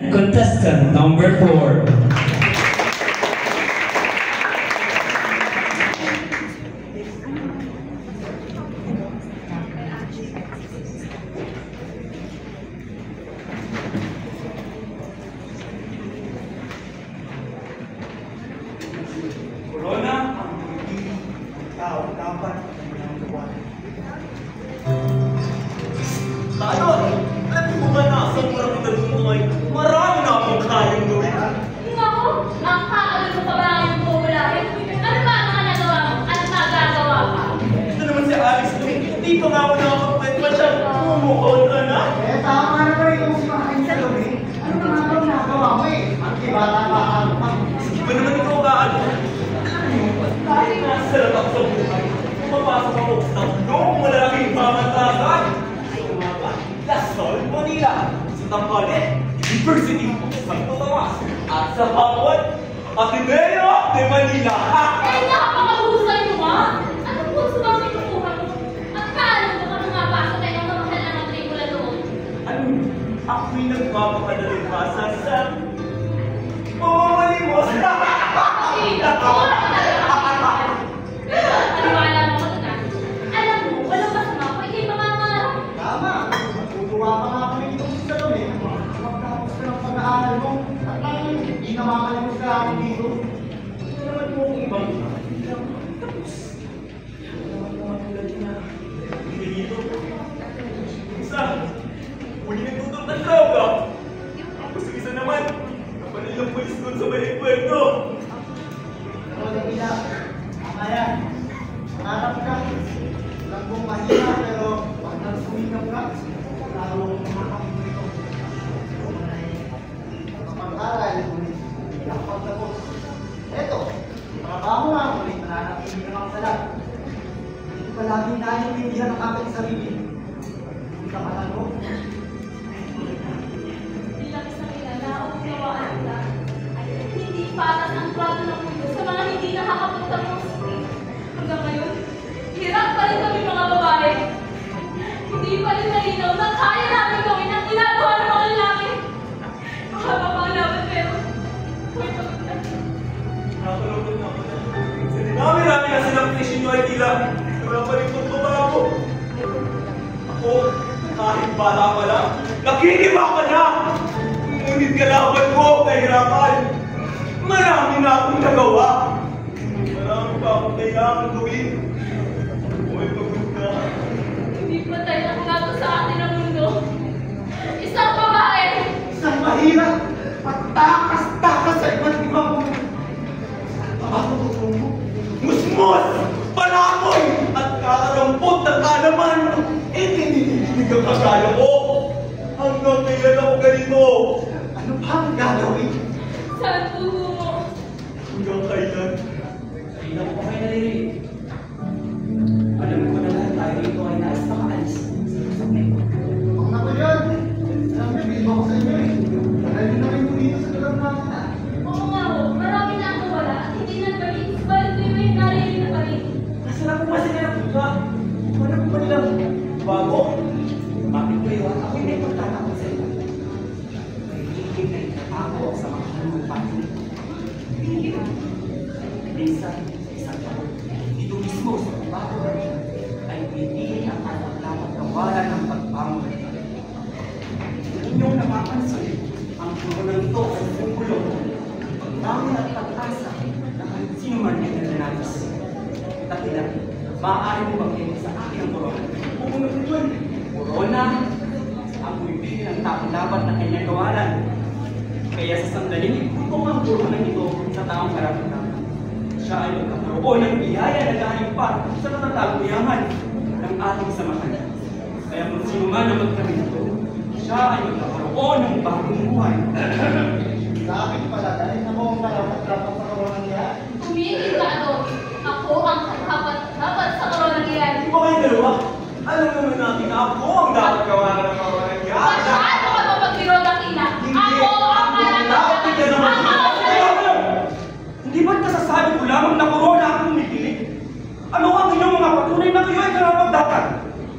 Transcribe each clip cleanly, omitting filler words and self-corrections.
Contestant number 4. University of Santo Tomas at sa Pangwat, Ateneo de Manila. Eh, napakahusay mo ba? Ano po sa mga pinukuha mo? At paano mo ka pumapasok ay ang mahal ang matrikula doon? Ano? Ako'y nagpapakadaling pasa sa pamamalimos. Paniwala mo ko na. Alam mo, walang masama kung ikay mangangarap. Tama. Matutuwa pa nga kami dito sa salon eh. Magtapos ka ng pag-aaral mo. At lang, hindi na makakalimos ka ako dito. Ito naman po ang ibang tapos. Ano naman po ang tulad niya? Hindi dito. Isa, huli nagtutok ng droga. Tapos yung isa naman, napanilang polis doon sa may puerto. Ako na ila. Tama yan. Mangarap ka. Alam kong mahina pero pag nagsumikap ka, lalo kong makakapit mo ito. Kapag-aral, hindi ako pagtapos. Eto, trabaho nga, ulit nananapili ka ng salat. Hindi palagi tayo pindihan ang aking sarili. Hindi ka malalo. Bilang isang ina na unawaan ka, ay hindi patas ang trato ng mundo sa mga hindi nakakapunta ng spring. Hanggang ngayon, hirap pa rin kami mga babae. Hindi pa rin nalinaw na kaya namin gawin ang ginagawa ng mga lalaki. Mahaba pa ang laban pero may pagod na. Nakakalungkot na ako na. Dami-dami na silang presyon nyo ay tila. Wala pa rin kong tumago. Ako, kahit bata pa lang, nakikiba ka na! Ngunit kalaban ko, kahirapan. Marami na akong nagawa. Marami pa akong kailangan gawin. May pagod na. Hindi pa tayo nakato sa atin ang mundo. Isang babae! Isang mahirap at takas-takas sa iba't ibang pagkakatutungo. Musmos! Palakoy! At kakarampot ng kalaman! Hindi ka kagaya ko! Hanggang kailan ako ganito? Ano pa ang gagawin? Saan tuho mo? Hanggang kailan? Hindi ako kayo naririnig. Alam ko na lahat tayo dito ay nais makaalis sa neko. Ang nakuyan, alam niyo, bilib ako sa inyo eh. Tagal din naman po dito sa lugar natin ah. Oo nga ho, marami na ang nawala at hindi nagbalik. Balik mo yung naririnig na balik. Nasaan po kasi kaya puta? Ano po ba nilang bago? Bakit ko yun? Ako'y may pagtatakot sa iyo. May ako sa mga halupan. Minsan, isang taon, dito mismo sa bago ay pipili ang anak-anak na wala ng pagpamot. Inyong napapansin, ang puno ito ay bubulong. Pagbangon at pag-asa na kahit sino man ay nananais. Takila, maaari mo bang sa akin ang corona? Pupunod yun. Corona, ang pumipili ng taong dapat na kanyang gawalan. Kaya sa sandaling ito ang corona ito sa taong karapat-dapat. Siya ay magkakaroon ng biyaya na galing pa sa natatagong yaman ng ating samahan. Kaya kung sino man ang magkamit ito, siya ay magkakaroon ng bagong buhay. Sa akin pala, dahil na mo ang karapat-dapat sa corona niya. Tumigil ka doon. Ako ang dapat sa corona niyan. Di ba kayo dalawa? Alam naman natin na ako ang dapat gawalan ng kawalan niya. Masyado ka mapagbiro ng ina. Ako ang Dapat ka naman. Ako! Hindi ba't nasasabi ko lamang na corona ang pumipilit? Ano ang inyong mga patunay na kayo ay karapat-dapat?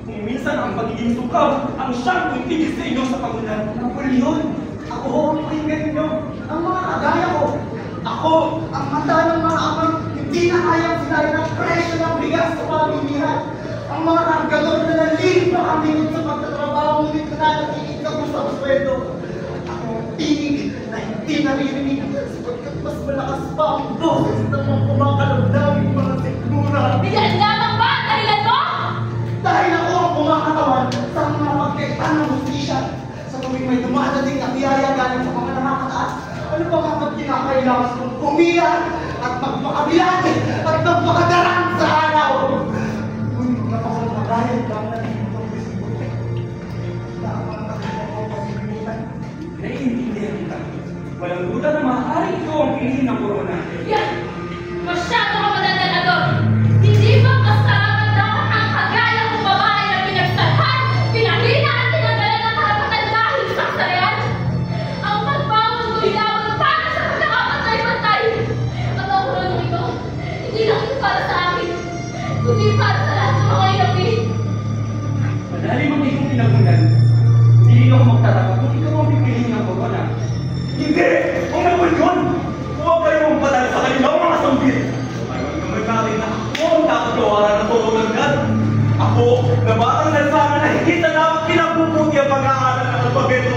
Kung minsan ang pagiging sukaw ang siyang pumitigil sa inyo sa pagulan. Napoleon, ako ho ang tayo sa mga nakakataas. Ano ba nga ba't kinakailangan kong umiyak at magpakabilan at magpakadarang sa araw? Ngunit napakawal na dahil lang natin itong bispo. Dapat ako pagpilitan. Naiintindihan kita. Walang duda na maaari ito ang piliin ng corona. Yan! Masyado ka madadalagot! Hindi ba kasarapan dapat ang kagaya kong babae na pinagsalhan, pinahina at tinanggalan ng karapatan dahil sa kasalanan? Ang pagbangon ko'y lamang para sa pagkakapantay-pantay. At ang koronang ito, hindi lang ito para sa akin, kundi para sa lahat ng mga inapi. Madali mang iyong pinagunan. Hindi ako magtataka kung ikaw ang pipiliin ng corona. Hindi! Huwag naman yun! Huwag kayong patay sa kanilang mga sambil! Ayaw naman natin na ako ang nakagawa ng tulungan yan. Ako, na batang nalsangan na higit na dapat pinapuputi ang pag-aaral ng alpabeto.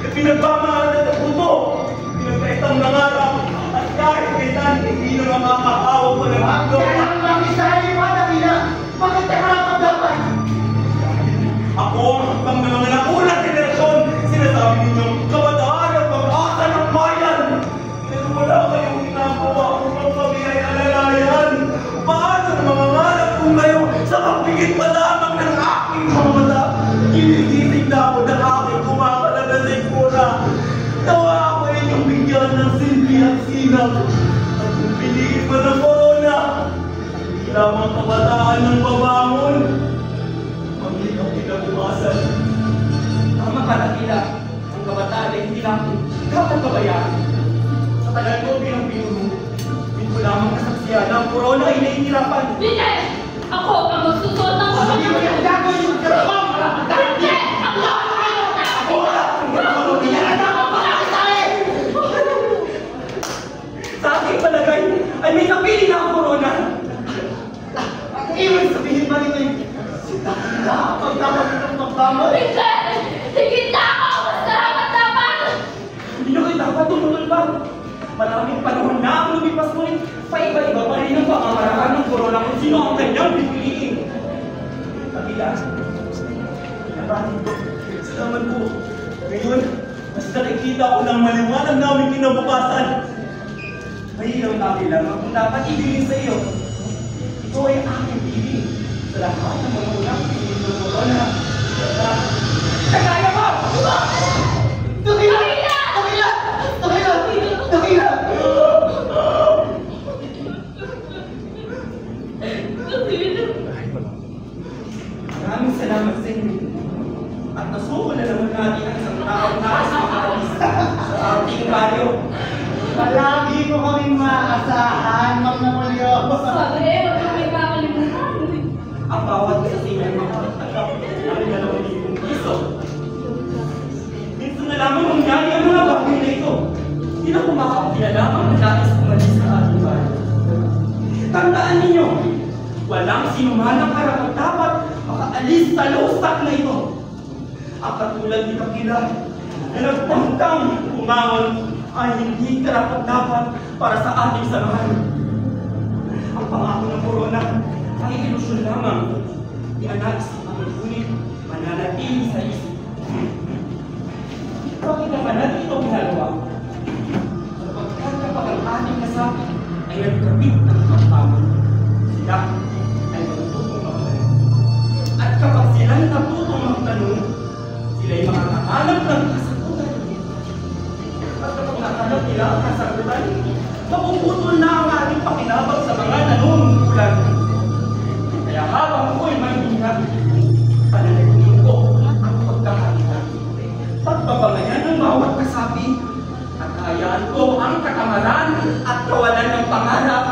Pinagmamahalan ng puto. Pinagkaitang nangarap. At kahit kailan, hindi na makakaawa pa ng mundo. Kaya ang mga isahin mo, Dakila! Bakit ka nakapagdapan? Ako ang mga naunang generasyon. Sinasabi ninyong kabataan at pag-asa ng bayan. Pero wala kayong ginagawa upang pamiyay alalayan. Paano na mangangarap kung kayo sa pagpigit pa lamang ng aking mga mata? Inigisig na ako ng aking kumakalaga sa ikura. Nawa ako inyong bigyan ng silbi at sinag. At kung piliin pa ng corona, hindi lamang kabataan ng babangon. Ang kinabukasan. Tama ka, Dakila. Ang kabataan ay hindi natin dapat pabayaan. Sa tagal ko bilang pinuno, hindi ko lamang nasaksiyan na ang corona ay nahihirapan. Hindi! Ako ang magsusuot ng Hindi mo yung gagawin yung trabaho! Hindi! Ako ang Ako wala! Hindi na dapat pakakitain! Sa aking palagay ay may napili na ang corona. Ang ibig sabihin ba nito yung si Dakila ang dapat itong magbangon? Hindi! Higit na ako ang karapat-dapat! Hindi na kayo dapat tumunod pa. Maraming panahon na ang lumipas ngunit paiba-iba pa rin ang pamamaraan ng corona kung sino ang kanyang pipiliin. Dakila, Pinarating ko. Salamat po. Ngayon, mas nakikita ko ng maliwanag namin kinabukasan. mahirap namin lamang kung dapat ibigin sa iyo. Ito ay aking ibig sa lahat ng mga unang piliin ng corona. Kagaya mo! Dakila! Dakila! Dakila! Dakila! Maraming salamat sa inyo. At nasuko na naman natin ang isang tao na sa ating baryo. Palagi mo kaming maaasahan, Mang Namulyo. Sabi eh, wag kang may kakalimutan. Ang bawat isa sa inyo ay makapagtanggap ng 2,000 piso. Minsan na lamang mangyari ang mga bagay na ito. Hindi na kumakapila lamang na nais umalis sa ating bayan. Tandaan ninyo, walang sinumanang karapat-dapat makaalis sa lusak na ito. Ang katulad ni Dakila na nagpangtang umangon ay hindi karapat-dapat para sa ating samahan. Ang pangako ng corona ay ilusyon lamang. Ianais ang ngunit mananatili sa isip. Bakit naman natin ito ginagawa? Sapagkat kapag ang ating kasabi ay nagkabit ng pagpamon, sila ay matutong magtanong. At kapag sila natutong magtanong, sila ay makakahanap ng kasagutan. At kapag nahanap nila ang kasagutan, mapuputol na ang ating pakinabang sa mga nanunungkulan. Kaya habang ako'y mahihina, pananalihin ko ang pagkakalitan. Pagbabangayan ng bawat kasabi, at hayaan ko ang katamaran at kawalan ng pangarap